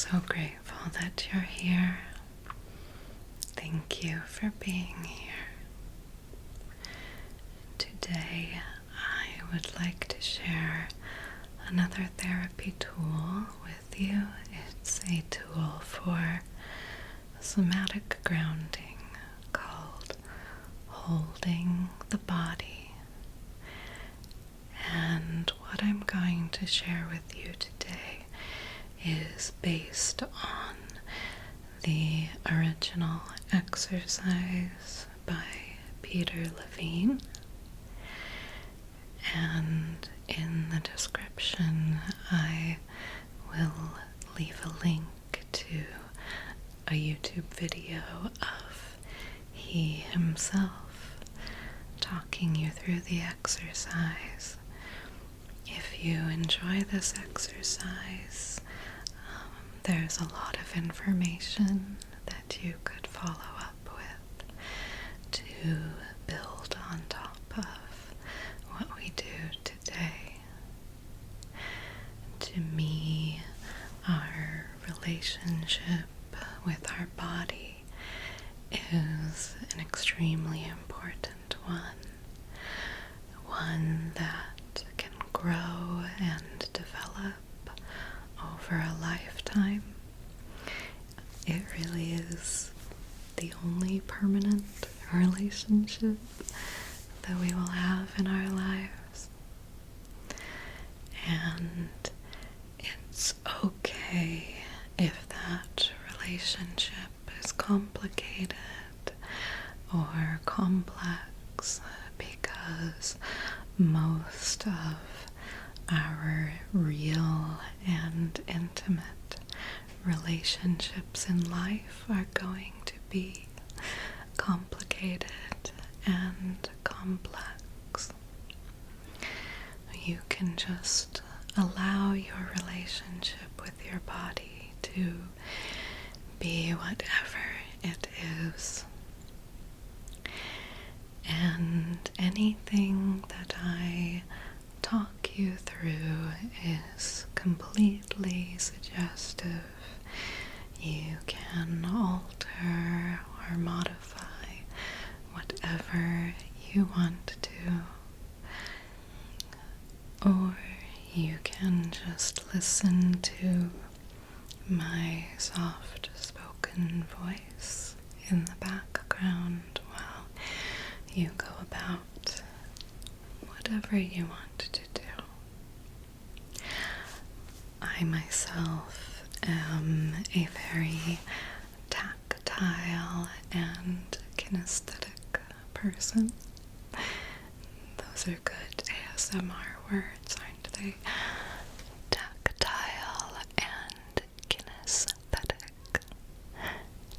so grateful that you're here. Thank you for being here. Today, I would like to share another therapy tool with you. It's a tool for somatic grounding called Holding the Body. And what I'm going to share with you today is based on the original exercise by Peter Levine. And in the description, I will leave a link to a YouTube video of he himself talking you through the exercise. If you enjoy this exercise, there's a lot of information that you could follow up with to build on top of what we do today. To me, our relationship with our body is an extremely important one that can grow and develop over a lifetime. It really is the only permanent relationship that we will have in our lives. And it's okay if that relationship is complicated or complex, because most of our real and intimate relationships in life are going to be complicated and complex. You can just allow your relationship with your body to be whatever it is. And anything that I talk you through is completely suggestive. You can alter or modify whatever you want to, or you can just listen to my soft spoken voice in the background while you go about whatever you want to do. I myself am a very tactile and kinesthetic person. Those are good ASMR words, aren't they? Tactile and kinesthetic.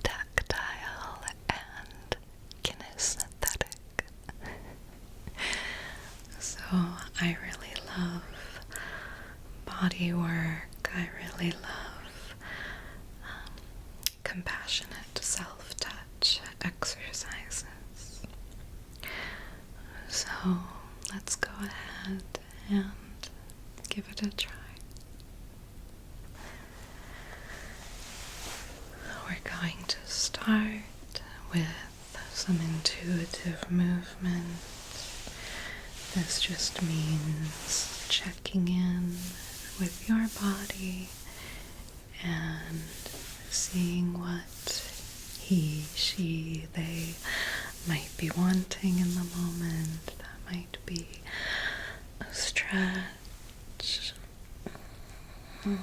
Tactile and kinesthetic. So I really love body work. I really love compassionate self-touch exercises. So let's go ahead and give it a try. We're going to start with some intuitive movement. This just means checking in with your body and seeing what he, she, they might be wanting in the moment. That might be a stretch. Ooh.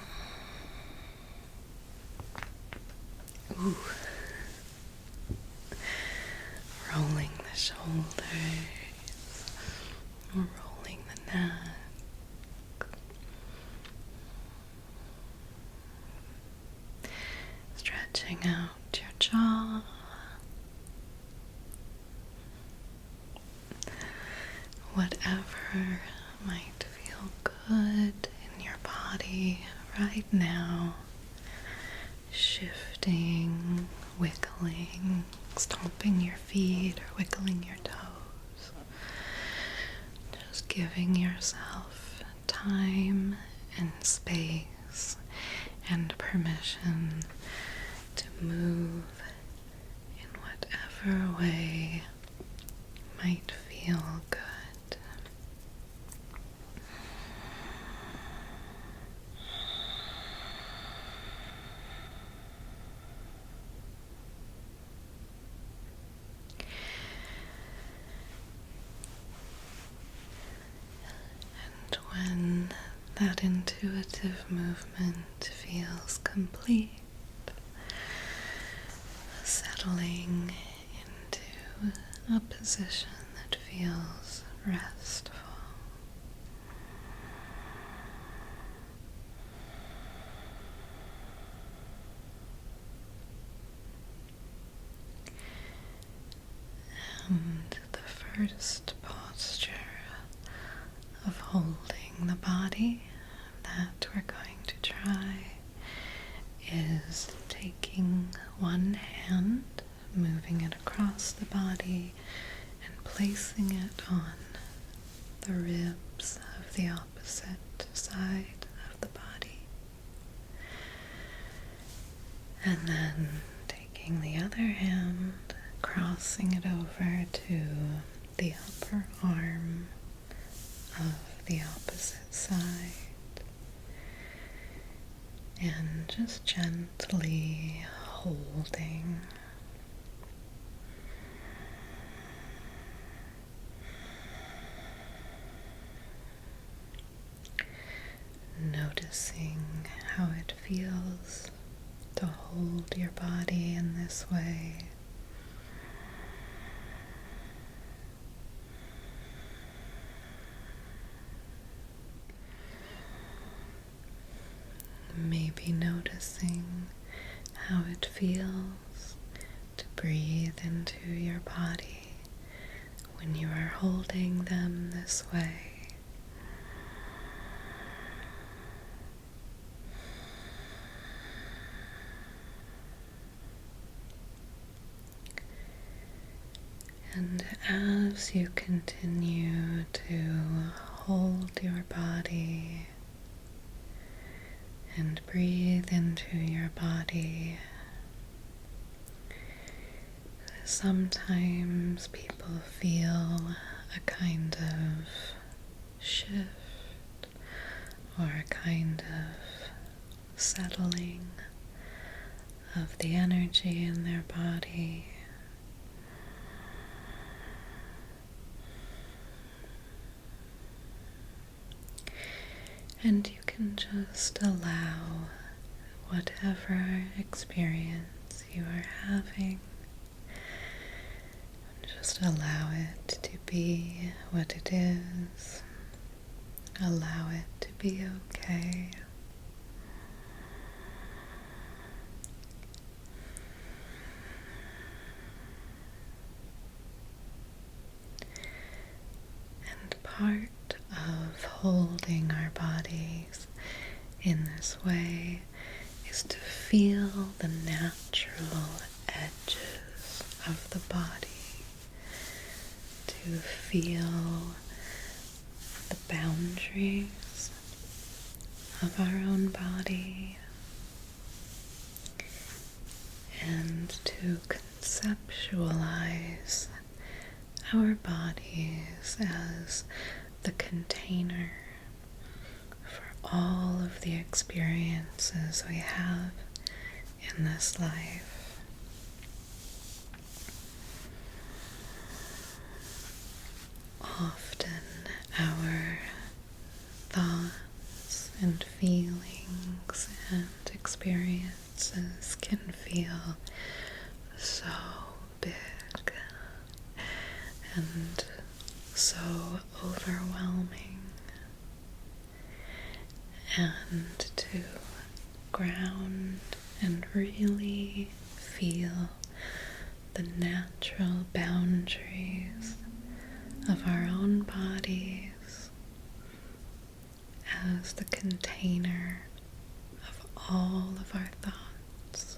Rolling the shoulders, rolling the neck, stretching out your jaw, whatever might feel good in your body right now. Shifting, wiggling, stomping your feet or wiggling your toes. Just giving yourself time and space and permission to move in whatever way might feel good. And when that intuitive movement feels complete, settling into a position that feels restful. And the first posture of holding the body that we're going to try is taking one hand, moving it across the body, and placing it on the ribs of the opposite side of the body. And then taking the other hand, crossing it over to the upper arm of the opposite side, and just gently holding. Noticing how it feels to hold your body in this way. Maybe noticing how it feels to breathe into your body when you are holding them this way. And as you continue to hold your body and breathe into your body, sometimes people feel a kind of shift or a kind of settling of the energy in their body. And you can just allow whatever experience you are having, just allow it to be what it is. Allow it to be okay. And part of holding our bodies in this way is to feel the natural edges of the body, to feel the boundaries of our own body, and to conceptualize our bodies as the container for all of the experiences we have in this life. Often our thoughts and feelings and experiences can feel so big and so overwhelming, and to ground and really feel the natural boundaries of our own bodies as the container of all of our thoughts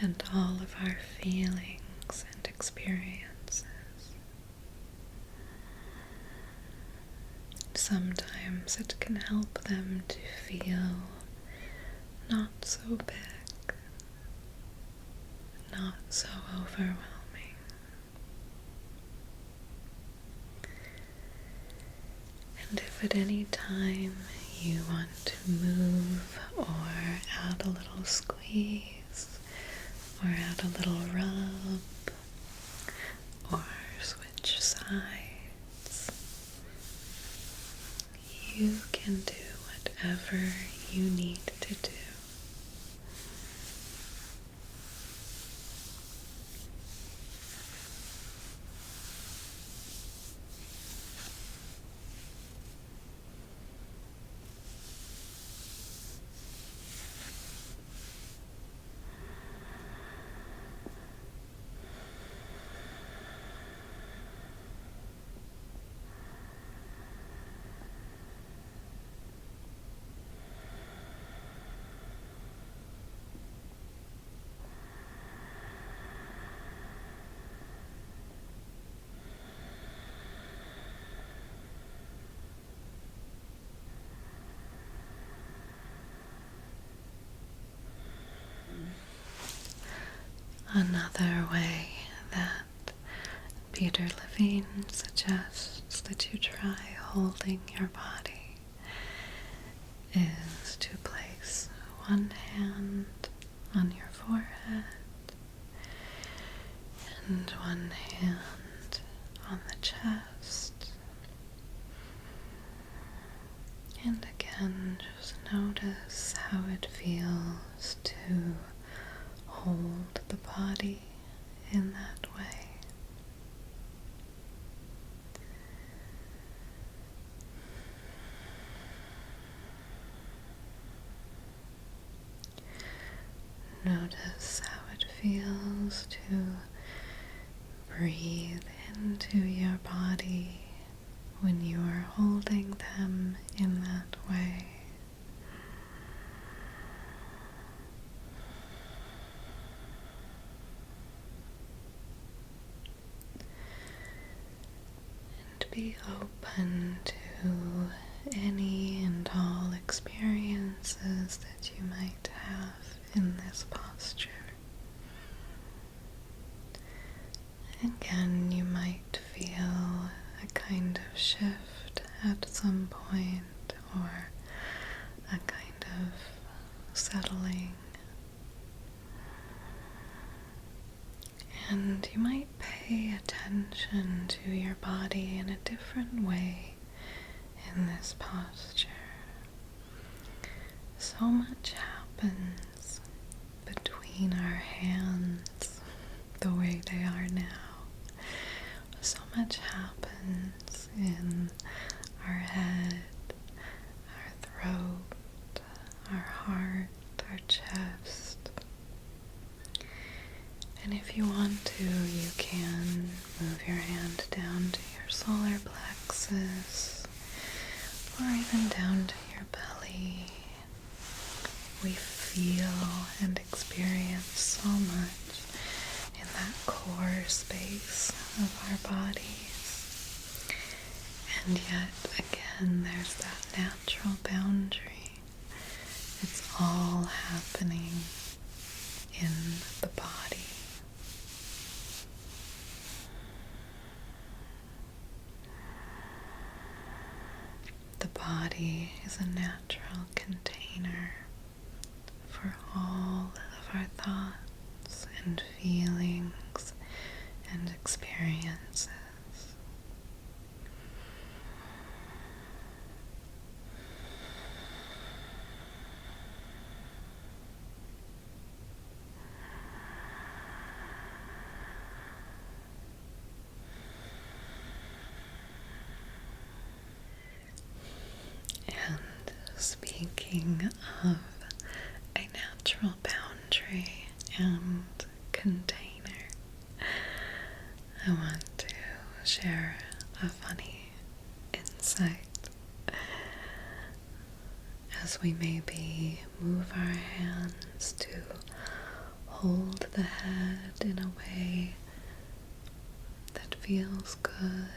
and all of our feelings and experiences. Sometimes it can help them to feel not so big, not so overwhelming. And if at any time you want to move or add a little squeeze or add a little rub or switch sides, you can do whatever you need to do. Another way that Peter Levine suggests that you try holding your body is to place one hand on your forehead and one hand on the chest. And again, just notice how it feels to hold the body in that way. Notice how it feels to breathe into your body when you are holding them in that way. And be open to any and all experiences that you might have in this posture. Again, you might feel a kind of shift at some point, or a kind of settling. And you might pay attention to your body in a different way in this posture. So much happens between our hands the way they are now. So much happens in our head, our throat, our heart, our chest. And if you want to, you can move your hand down to your solar plexus, or even down to your belly. We feel and experience so much in that core space of our bodies. And yet, again, there's that natural boundary. It's all happening in the body. The body is a natural container for all of our thoughts and feelings and experiences. And speaking of a natural boundary and container, I want to share a funny insight. As we maybe move our hands to hold the head in a way that feels good,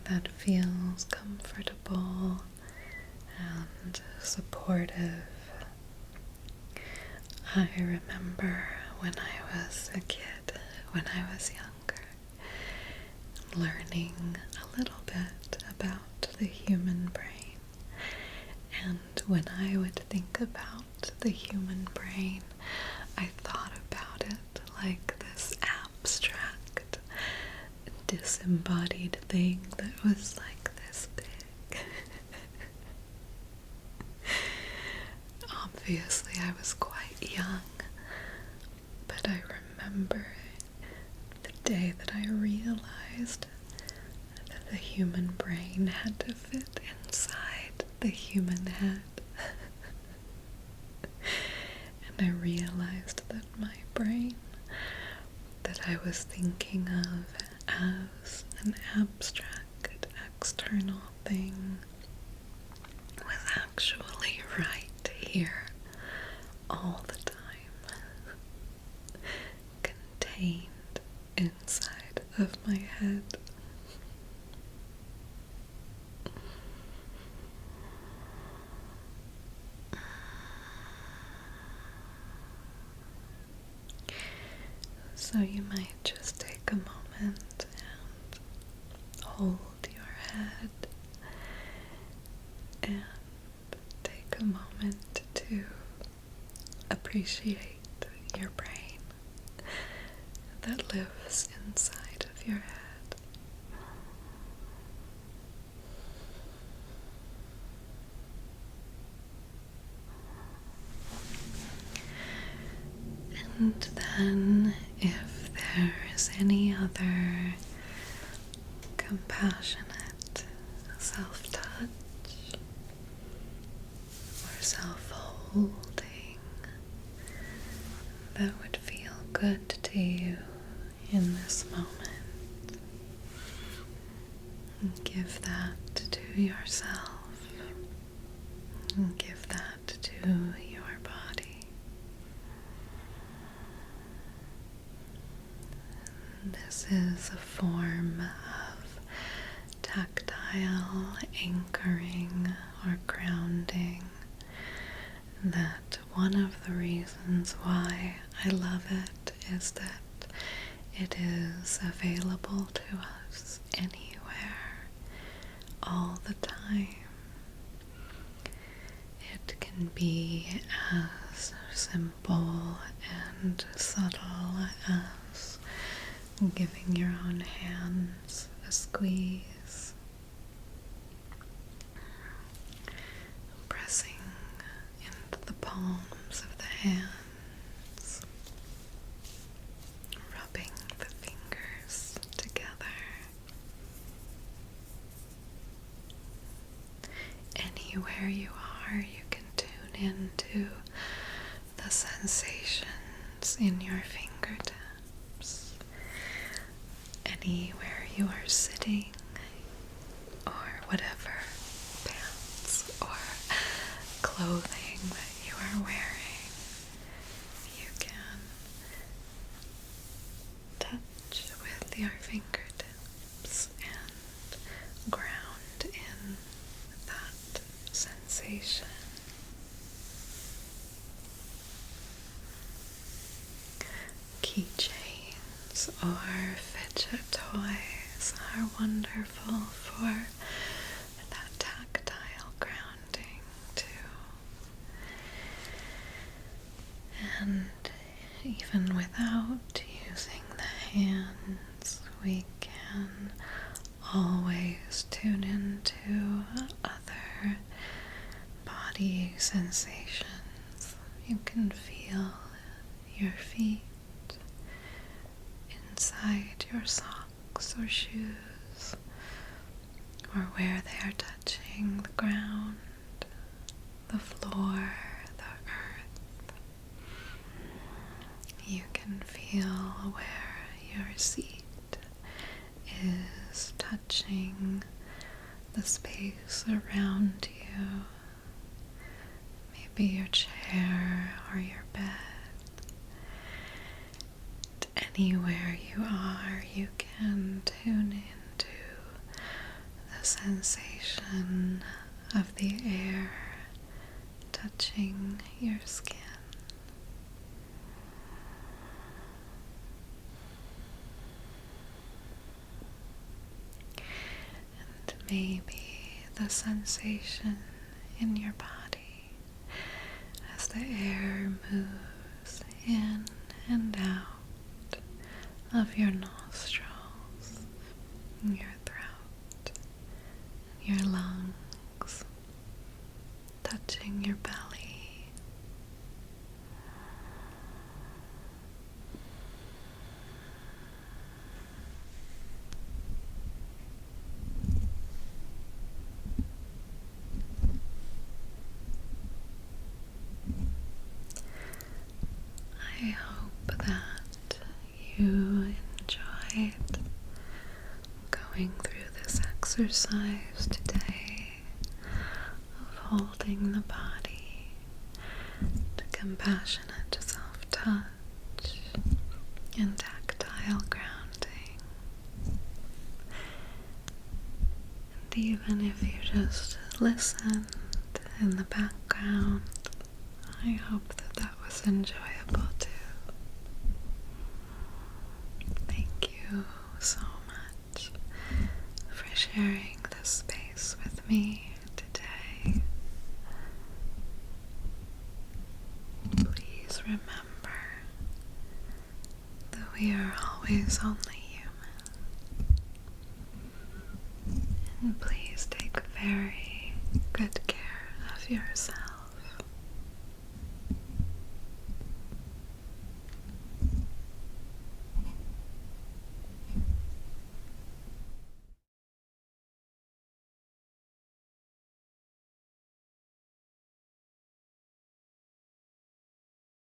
that feels comfortable and supportive I remember when I was a kid, when I was younger, learning a little bit about the human brain. And when I would think about the human brain, I thought about it like this abstract, disembodied thing that was like this big. Obviously, I was quite young, but I remember the day that I realized that the human brain had to fit inside the human head. And I realized that my brain, that I was thinking of as an abstract external thing, was actually right here all the time, contained inside of my head. So you might just take a moment and hold your head and take a moment to appreciate your brain that lives inside of your head. And then, if there is any other compassionate self-touch or self-holding that would feel good to you in this moment, give that to yourself. Give that to your body. This is a form of tactile anchoring or grounding that one of the reasons why I love it is that it is available to us anywhere, all the time. It can be as simple and subtle as giving your own hands a squeeze, pressing into the palms of the hands, rubbing the fingers together. Anywhere you are, you can tune into the sensations in your fingertips. Anywhere you are sitting, or whatever pants or clothing that you are wearing, you can touch with your fingertips and ground in that sensation. Keychains or fidget toys are wonderful for that tactile grounding too. And even without using the hands, we can always tune into other body sensations. You can feel your feet inside your socks or shoes, or where they are touching the ground, the floor, the earth. You can feel where your seat is touching the space around you, maybe your chair or your bed. Anywhere you are, you can tune into the sensation of the air touching your skin. maybe the sensation in your body as the air moves in and out of your nostrils, your throat, your lungs, touching your belly. I hope that you enjoyed going through this exercise today of holding the body to compassionate self-touch and tactile grounding. And even if you just listened in the background, I hope that that was enjoyable too. Thank you so much for sharing this space with me today. Please remember that we are always only human. And please take very good care of yourself.